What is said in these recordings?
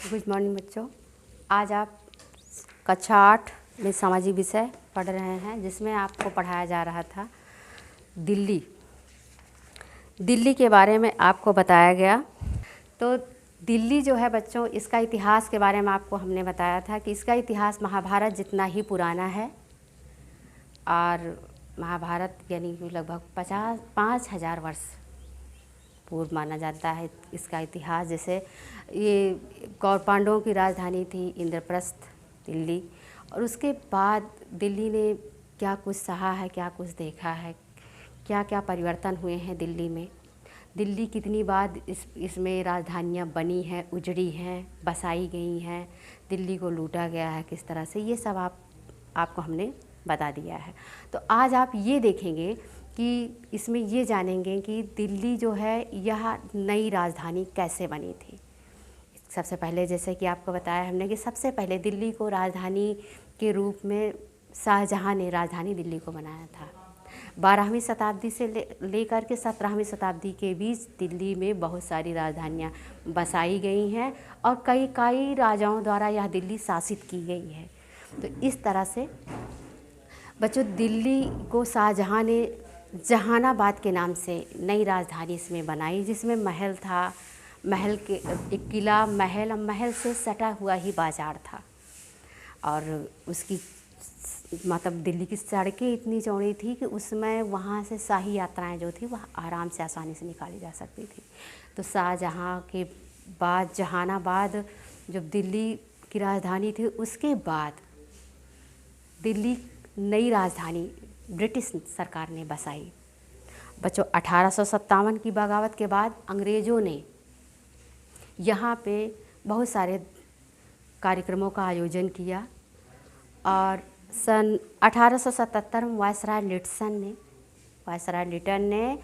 Good morning बच्चों। आज आप कक्षा 8 में सामाजिक विषय पढ़ रहे हैं, जिसमें आपको पढ़ाया जा रहा था दिल्ली। दिल्ली के बारे में आपको बताया गया। तो दिल्ली जो है बच्चों, इसका इतिहास के बारे में आपको हमने बताया था कि इसका इतिहास महाभारत जितना ही पुराना है। और महाभारत यानी कि लगभग 5,000 वर्ष पूर्व माना जाता है इसका इतिहास। जैसे ये कौरव पांडवों की राजधानी थी इंद्रप्रस्थ, दिल्ली। और उसके बाद दिल्ली ने क्या कुछ सहा है, क्या कुछ देखा है, क्या क्या परिवर्तन हुए हैं दिल्ली में। दिल्ली कितनी बार इसमें राजधानियाँ बनी हैं, उजड़ी हैं, बसाई गई हैं, दिल्ली को लूटा गया है किस तरह से, ये सब आपको हमने बता दिया है। तो आज आप ये देखेंगे कि इसमें ये जानेंगे कि दिल्ली जो है यह नई राजधानी कैसे बनी थी। सबसे पहले जैसे कि आपको बताया हमने कि सबसे पहले दिल्ली को राजधानी के रूप में शाहजहाँ ने राजधानी दिल्ली को बनाया था। 12वीं शताब्दी से लेकर के 17वीं शताब्दी के बीच दिल्ली में बहुत सारी राजधानियाँ बसाई गई हैं और कई राजाओं द्वारा यह दिल्ली शासित की गई है। तो इस तरह से बच्चों दिल्ली को शाहजहाँ ने जहानाबाद के नाम से नई राजधानी इसमें बनाई, जिसमें महल था, महल के एक किला, महल से सटा हुआ ही बाज़ार था। और उसकी मतलब दिल्ली की सड़कें इतनी चौड़ी थी कि उसमें वहाँ से शाही यात्राएं जो थी वह आराम से आसानी से निकाली जा सकती थी। तो शाहजहाँ के बाद जहानाबाद जब दिल्ली की राजधानी थी, उसके बाद दिल्ली नई राजधानी ब्रिटिश सरकार ने बसाई। बच्चों 1857 की बगावत के बाद अंग्रेज़ों ने यहाँ पे बहुत सारे कार्यक्रमों का आयोजन किया और सन 1877 में वायसराय लिटन ने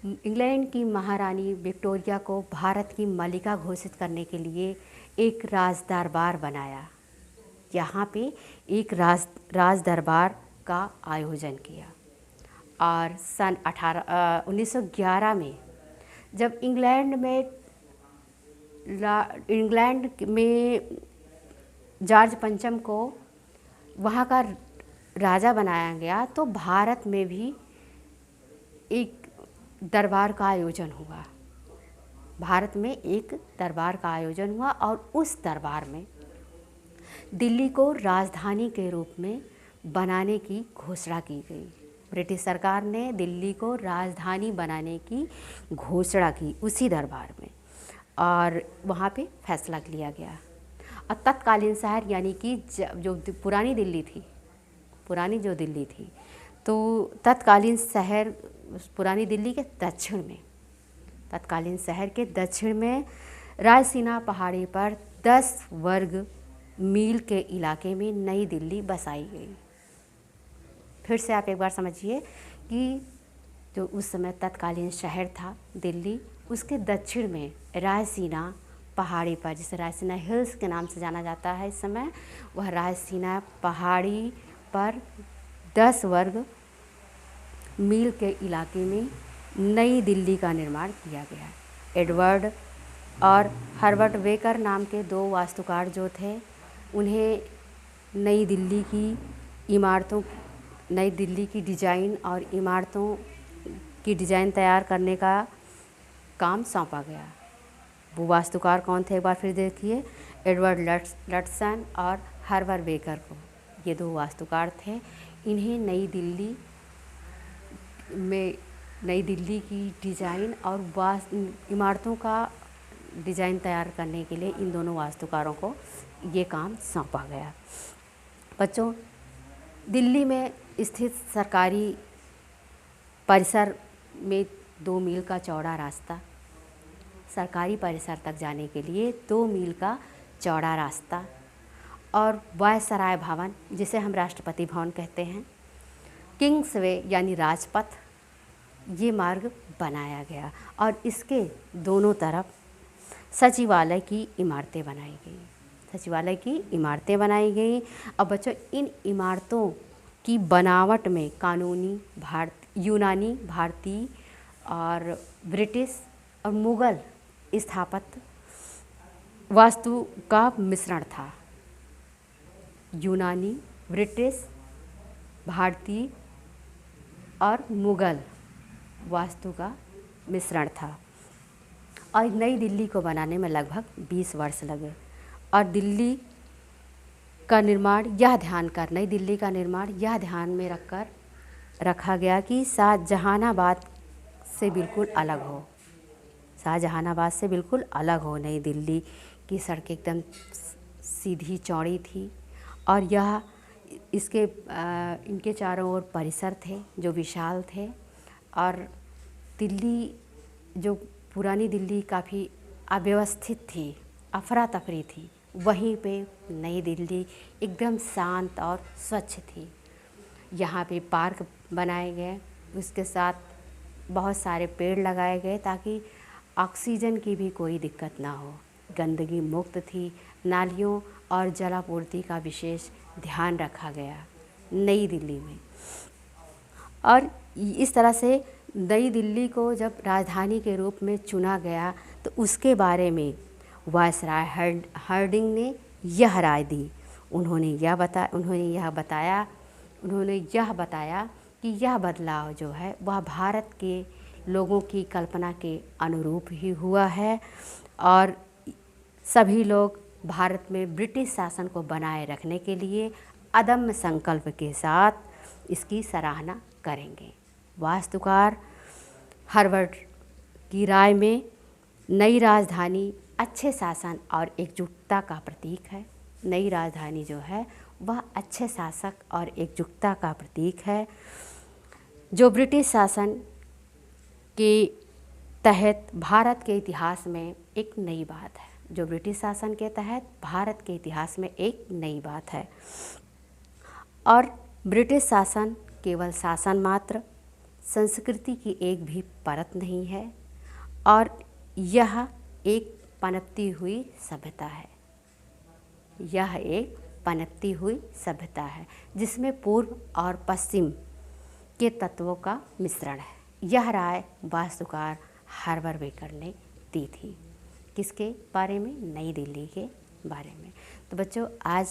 इंग्लैंड की महारानी विक्टोरिया को भारत की मलिका घोषित करने के लिए एक राज दरबार बनाया। यहाँ पे एक राज दरबार का आयोजन किया। और सन 1911 में जब इंग्लैंड में जॉर्ज पंचम को वहाँ का राजा बनाया गया, तो भारत में भी एक दरबार का आयोजन हुआ। भारत में एक दरबार का आयोजन हुआ और उस दरबार में दिल्ली को राजधानी के रूप में बनाने की घोषणा की गई। ब्रिटिश सरकार ने दिल्ली को राजधानी बनाने की घोषणा की उसी दरबार में, और वहाँ पे फैसला लिया गया। और तत्कालीन शहर यानी कि जो पुरानी दिल्ली थी, तो तत्कालीन शहर पुरानी दिल्ली के तत्कालीन शहर के दक्षिण में रायसीना पहाड़ी पर 10 वर्ग मील के इलाके में नई दिल्ली बसाई गई। फिर से आप एक बार समझिए कि जो उस समय तत्कालीन शहर था दिल्ली, उसके दक्षिण में रायसीना पहाड़ी पर, जिसे रायसीना हिल्स के नाम से जाना जाता है इस समय, वह रायसीना पहाड़ी पर 10 वर्ग मील के इलाके में नई दिल्ली का निर्माण किया गया। एडवर्ड और हर्बर्ट बेकर नाम के 2 वास्तुकार जो थे, उन्हें नई दिल्ली की डिज़ाइन और इमारतों की डिज़ाइन तैयार करने का काम सौंपा गया। वो वास्तुकार कौन थे, एक बार फिर देखिए, एडवर्ड लट्सन और हर्बर्ट बेकर को, ये 2 वास्तुकार थे। इन्हें नई दिल्ली की डिज़ाइन और इमारतों का डिज़ाइन तैयार करने के लिए इन दोनों वास्तुकारों को ये काम सौंपा गया। बच्चों दिल्ली में स्थित सरकारी परिसर में 2 मील का चौड़ा रास्ता, सरकारी परिसर तक जाने के लिए 2 मील का चौड़ा रास्ता, और वायसराय भवन जिसे हम राष्ट्रपति भवन कहते हैं, किंग्सवे यानी राजपथ, ये मार्ग बनाया गया। और इसके दोनों तरफ सचिवालय की इमारतें बनाई गई। अब बच्चों इन इमारतों की बनावट में यूनानी, भारतीय और ब्रिटिश और मुग़ल स्थापत्य वास्तु का मिश्रण था। यूनानी, ब्रिटिश, भारतीय और मुग़ल वास्तु का मिश्रण था। और नई दिल्ली को बनाने में लगभग 20 वर्ष लगे। और दिल्ली का निर्माण नई दिल्ली का निर्माण यह ध्यान में रखा गया कि शाहजहानाबाद से बिल्कुल अलग हो। शाहजहानाबाद से बिल्कुल अलग हो। नई दिल्ली की सड़कें एकदम सीधी चौड़ी थी और इनके चारों ओर परिसर थे जो विशाल थे। और दिल्ली, जो पुरानी दिल्ली काफ़ी अव्यवस्थित थी, अफरा तफरी थी, वहीं पे नई दिल्ली एकदम शांत और स्वच्छ थी। यहाँ पे पार्क बनाए गए, उसके साथ बहुत सारे पेड़ लगाए गए ताकि ऑक्सीजन की भी कोई दिक्कत ना हो। गंदगी मुक्त थी। नालियों और जलापूर्ति का विशेष ध्यान रखा गया नई दिल्ली में। और इस तरह से नई दिल्ली को जब राजधानी के रूप में चुना गया तो उसके बारे में वायसराय हार्डिंग ने यह राय दी। उन्होंने यह बताया कि यह बदलाव जो है वह भारत के लोगों की कल्पना के अनुरूप ही हुआ है और सभी लोग भारत में ब्रिटिश शासन को बनाए रखने के लिए अदम्य संकल्प के साथ इसकी सराहना करेंगे। वास्तुकार हार्वर्ड की राय में नई राजधानी अच्छे शासन और एकजुटता का प्रतीक है। नई राजधानी जो है वह अच्छे शासक और एकजुटता का प्रतीक है, जो ब्रिटिश शासन के तहत भारत के इतिहास में एक नई बात है। जो ब्रिटिश शासन के तहत भारत के इतिहास में एक नई बात है। और ब्रिटिश शासन केवल शासन मात्र, संस्कृति की एक भी परत नहीं है और यह एक पनपती हुई सभ्यता है। यह एक पनपती हुई सभ्यता है जिसमें पूर्व और पश्चिम के तत्वों का मिश्रण है। यह राय वास्तुकार हार्वर्ड बेकर ने दी थी। किसके बारे में? नई दिल्ली के बारे में। तो बच्चों, आज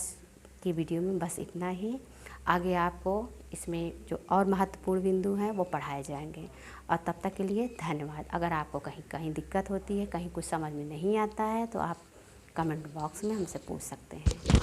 की वीडियो में बस इतना ही। आगे आपको इसमें जो और महत्वपूर्ण बिंदु हैं वो पढ़ाए जाएंगे। और तब तक के लिए धन्यवाद। अगर आपको कहीं दिक्कत होती है, कहीं कुछ समझ में नहीं आता है तो आप कमेंट बॉक्स में हमसे पूछ सकते हैं।